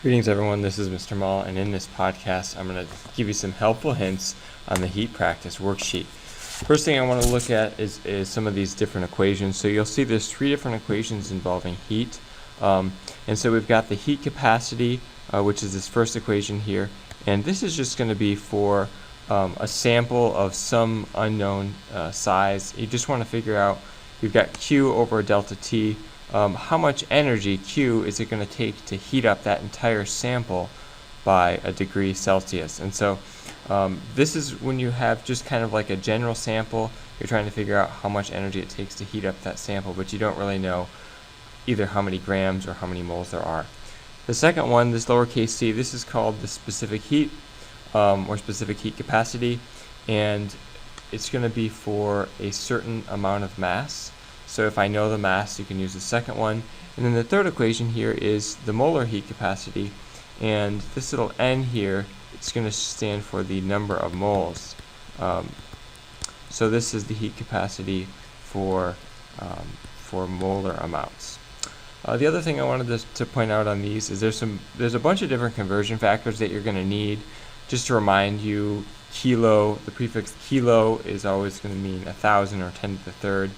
Greetings everyone, this is Mr. Molar, and in this podcast I'm going to give you some helpful hints on the heat practice worksheet. First thing I want to look at is some of these different equations. So you'll see there's three different equations involving heat. And so we've got the heat capacity, which is this first equation here, and this is just going to be for a sample of some unknown size. You just want to figure out, you've got Q over delta T. How much energy, Q, is it going to take to heat up that entire sample by a degree Celsius? And so this is when you have just kind of like a general sample. You're trying to figure out how much energy it takes to heat up that sample, but you don't really know either how many grams or how many moles there are. The second one, this lowercase c, this is called the specific heat or specific heat capacity, and it's going to be for a certain amount of mass. So if I know the mass, you can use the second one. And then the third equation here is the molar heat capacity. And this little n here, it's going to stand for the number of moles. So this is the heat capacity for molar amounts. The other thing I wanted to point out on these is there's a bunch of different conversion factors that you're going to need. Just to remind you, kilo, the prefix kilo is always going to mean 1,000 or 10 to the third.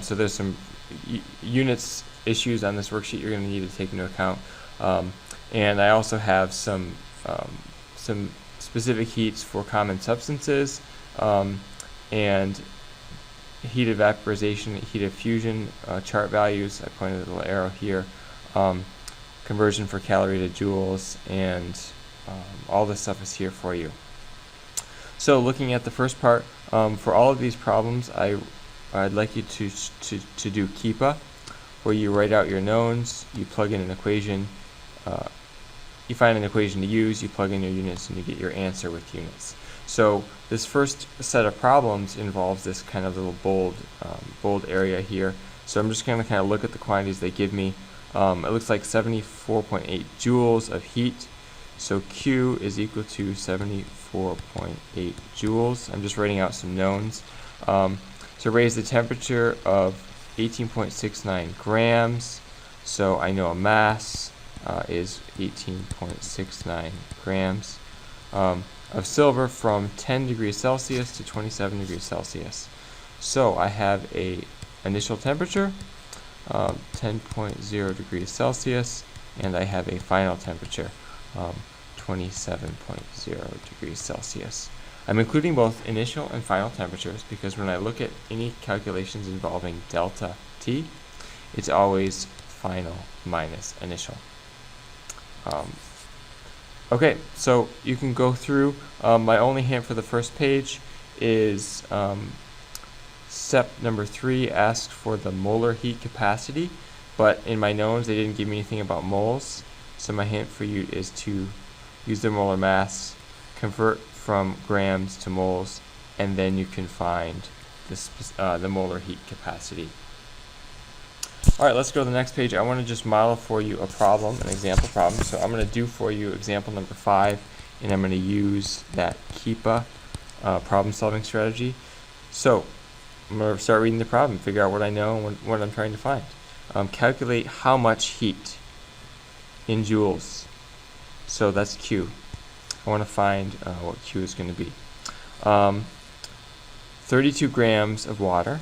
So there's some units issues on this worksheet you're going to need to take into account. And I also have some specific heats for common substances, and heat of vaporization, heat of fusion chart values. I pointed a little arrow here. Conversion for calorie to joules, and all this stuff is here for you. So looking at the first part, for all of these problems, I'd like you to do KEPA, where you write out your knowns, you plug in an equation, you find an equation to use, you plug in your units, and you get your answer with units. So this first set of problems involves this kind of little bold area here. So I'm just going to kind of look at the quantities they give me. It looks like 74.8 joules of heat. So Q is equal to 74.8 joules. I'm just writing out some knowns. To raise the temperature of 18.69 grams, so I know a mass is 18.69 grams of silver from 10 degrees Celsius to 27 degrees Celsius. So I have a initial temperature, 10.0 degrees Celsius, and I have a final temperature, 27.0 degrees Celsius. I'm including both initial and final temperatures because when I look at any calculations involving delta T, it's always final minus initial. Okay, so you can go through. My only hint for the first page is step number 3 asks for the molar heat capacity, but in my knowns they didn't give me anything about moles, so my hint for you is to use the molar mass, convert from grams to moles, and then you can find the molar heat capacity. Alright, let's go to the next page. I want to just model for you a problem, an example problem. So I'm going to do for you example number 5, and I'm going to use that KEPA problem solving strategy. So I'm going to start reading the problem, figure out what I know and what I'm trying to find. Calculate how much heat in joules. So that's Q. I want to find what Q is going to be. 32 grams of water.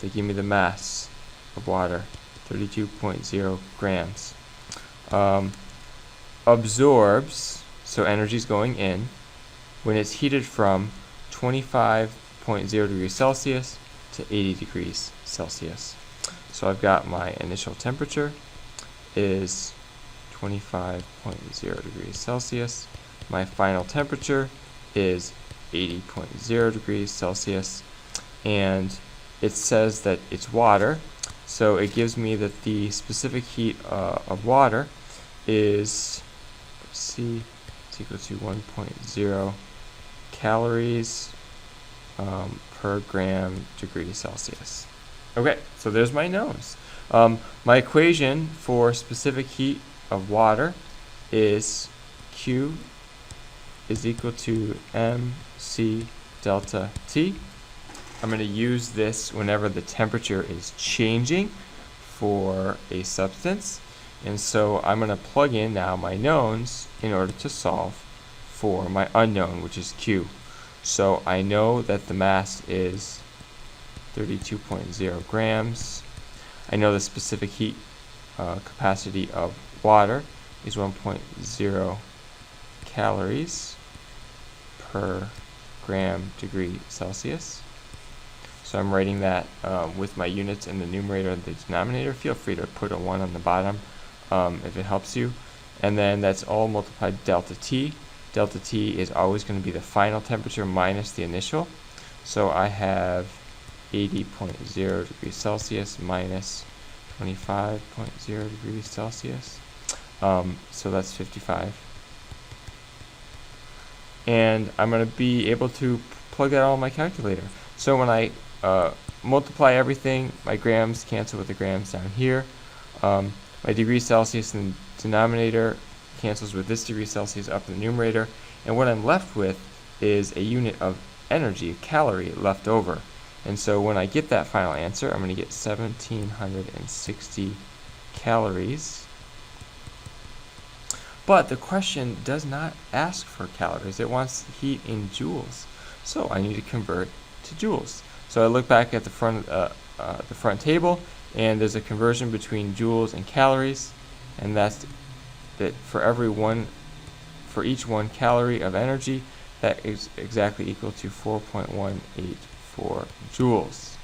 They give me the mass of water, 32.0 grams. Absorbs, so energy is going in, when it's heated from 25.0 degrees Celsius to 80 degrees Celsius. So I've got my initial temperature is 25.0 degrees Celsius. My final temperature is 80.0 degrees Celsius, and it says that it's water, so it gives me that the specific heat of water is, C is equal to 1.0 calories per gram degree Celsius. Okay, so there's my knowns. My equation for specific heat of water is Q is equal to mc delta T. I'm going to use this whenever the temperature is changing for a substance. And so I'm going to plug in now my knowns in order to solve for my unknown, which is Q. So I know that the mass is 32.0 grams. I know the specific heat capacity of water is 1.0 calories per gram degree Celsius. So I'm writing that with my units in the numerator and the denominator. Feel free to put a 1 on the bottom if it helps you. And then that's all multiplied delta T. Delta T is always going to be the final temperature minus the initial. So I have 80.0 degrees Celsius minus 25.0 degrees Celsius. So that's 55. And I'm going to be able to plug that all in my calculator. So when I multiply everything, my grams cancel with the grams down here. My degrees Celsius in the denominator cancels with this degree Celsius up in the numerator. And what I'm left with is a unit of energy, a calorie, left over. And so when I get that final answer, I'm going to get 1,760 calories. But the question does not ask for calories. It wants heat in joules. So I need to convert to joules. So I look back at the front table, and there's a conversion between joules and calories, and that's that for each 1 calorie of energy, that is exactly equal to 4.184 joules.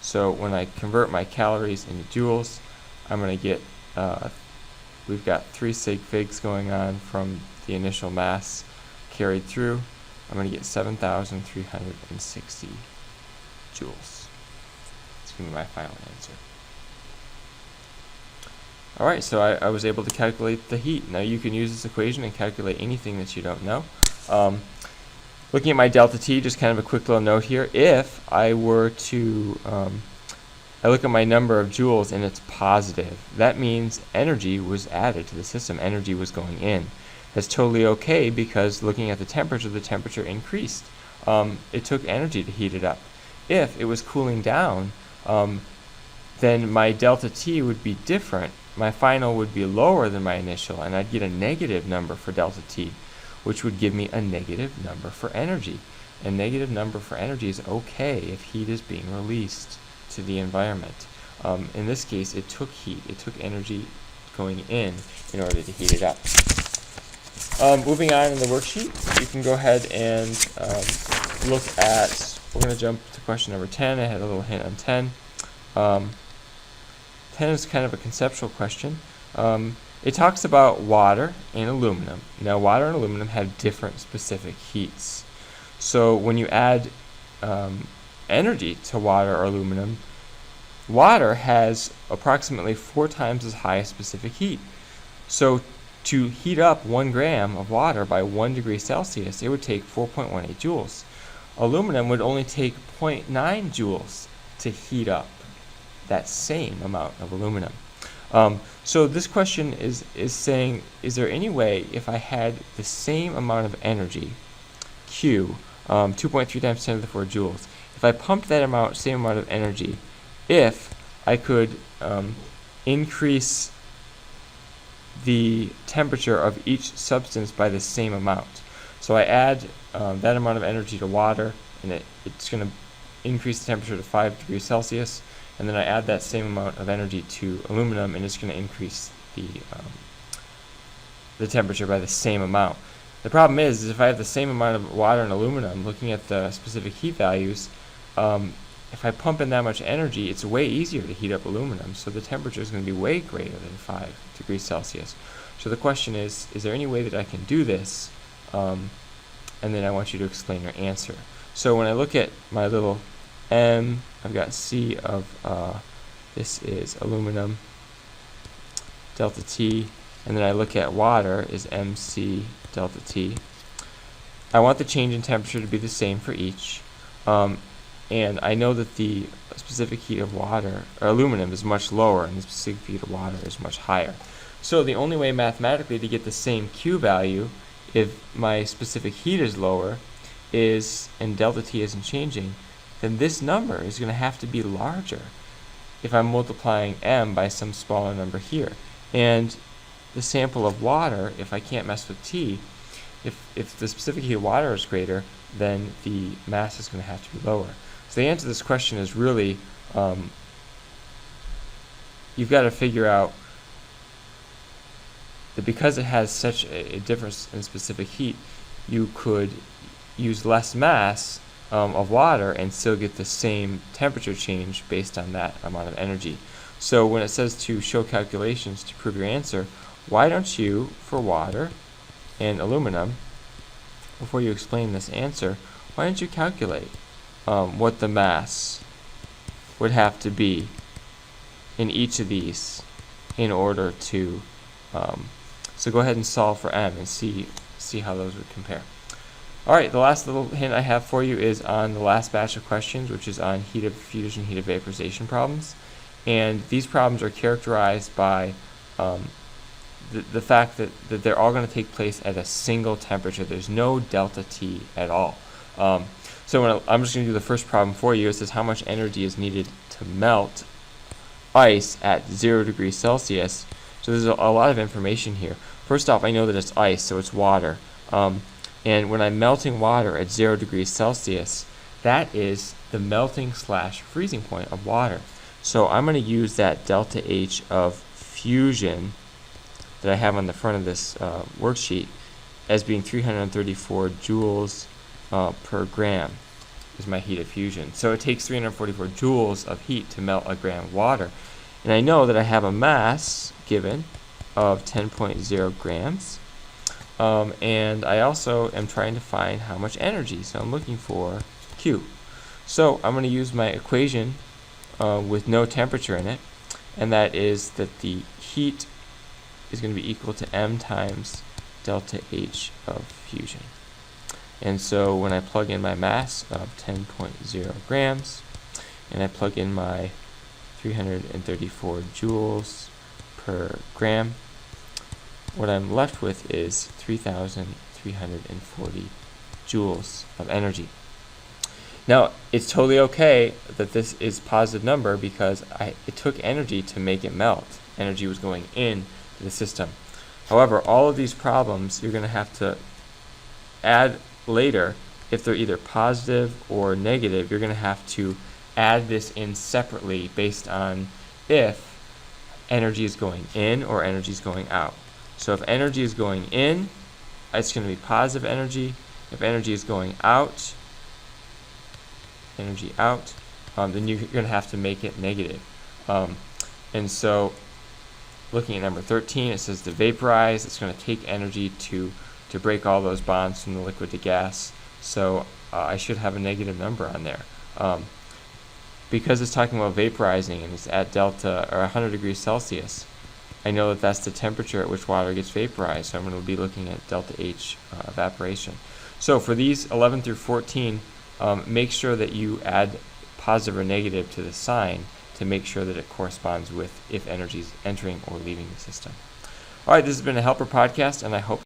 So when I convert my calories into joules, I'm going to get, we've got 3 sig figs going on from the initial mass carried through. I'm going to get 7,360 joules. It's going to be my final answer. Alright, so I was able to calculate the heat. Now you can use this equation and calculate anything that you don't know. Looking at my delta T, just kind of a quick little note here. If I were to, I look at my number of joules and it's positive, that means energy was added to the system. Energy was going in. That's totally okay because looking at the temperature increased. It took energy to heat it up. If it was cooling down, then my delta T would be different. My final would be lower than my initial, and I'd get a negative number for delta T, which would give me a negative number for energy. A negative number for energy is okay if heat is being released to the environment. In this case, it took heat. It took energy going in order to heat it up. Moving on in the worksheet, you can go ahead and look at, we're going to jump to question number 10. I had a little hint on 10. 10 is kind of a conceptual question. It talks about water and aluminum. Now, water and aluminum have different specific heats. So when you add energy to water or aluminum, water has approximately 4 times as high a specific heat. So to heat up 1 gram of water by 1 degree Celsius, it would take 4.18 joules. Aluminum would only take 0.9 joules to heat up that same amount of aluminum. So this question is saying, is there any way if I had the same amount of energy, Q, 2.3 times 10 to the 4 joules, if I pumped that same amount of energy, if I could increase the temperature of each substance by the same amount. So I add that amount of energy to water, and it's going to increase the temperature to 5 degrees Celsius, and then I add that same amount of energy to aluminum, and it's going to increase the temperature by the same amount. The problem is if I have the same amount of water and aluminum, looking at the specific heat values, if I pump in that much energy, it's way easier to heat up aluminum, so the temperature is going to be way greater than 5 degrees Celsius. So the question is there any way that I can do this? And then I want you to explain your answer. So when I look at my little M, I've got C of, this is aluminum, delta T, and then I look at water is MC delta T. I want the change in temperature to be the same for each. And I know that the specific heat of water, or aluminum, is much lower, and the specific heat of water is much higher. So the only way mathematically to get the same Q value, if my specific heat is lower, and delta T isn't changing, then this number is going to have to be larger if I'm multiplying M by some smaller number here. And the sample of water, if I can't mess with T, if the specific heat of water is greater, then the mass is going to have to be lower. So the answer to this question is really, you've got to figure out that because it has such a difference in specific heat, you could use less mass of water and still get the same temperature change based on that amount of energy. So when it says to show calculations to prove your answer, why don't you, for water and aluminum, before you explain this answer, why don't you calculate what the mass would have to be in each of these in order to, so go ahead and solve for M and see how those would compare. Alright, the last little hint I have for you is on the last batch of questions, which is on heat of fusion, heat of vaporization problems. And these problems are characterized by the fact that they're all going to take place at a single temperature. There's no delta T at all. So I'm just going to do the first problem for you. It says how much energy is needed to melt ice at 0 degrees Celsius. So there's a lot of information here. First off, I know that it's ice, so it's water. And when I'm melting water at 0 degrees Celsius, that is the melting / freezing point of water. So I'm going to use that delta H of fusion that I have on the front of this worksheet as being 334 joules per gram is my heat of fusion. So it takes 344 joules of heat to melt a gram of water. And I know that I have a mass given of 10.0 grams. And I also am trying to find how much energy. So I'm looking for Q. So I'm going to use my equation with no temperature in it, and that is that the heat is going to be equal to M times delta H of fusion. And so when I plug in my mass of 10.0 grams, and I plug in my 334 joules per gram, what I'm left with is 3,340 joules of energy. Now, it's totally okay that this is a positive number because it took energy to make it melt. Energy was going in to the system. However, all of these problems you're going to have to add later. If they're either positive or negative, you're going to have to add this in separately based on if energy is going in or energy is going out. So if energy is going in, it's going to be positive energy. If energy is going out, then you're going to have to make it negative. And so looking at number 13, it says to vaporize. It's going to take energy to break all those bonds from the liquid to gas. So I should have a negative number on there. Because it's talking about vaporizing and it's at delta or 100 degrees Celsius, I know that that's the temperature at which water gets vaporized. So I'm going to be looking at delta H evaporation. So for these 11 through 14, make sure that you add positive or negative to the sign to make sure that it corresponds with if energy is entering or leaving the system. All right, this has been a Helper podcast, and I hope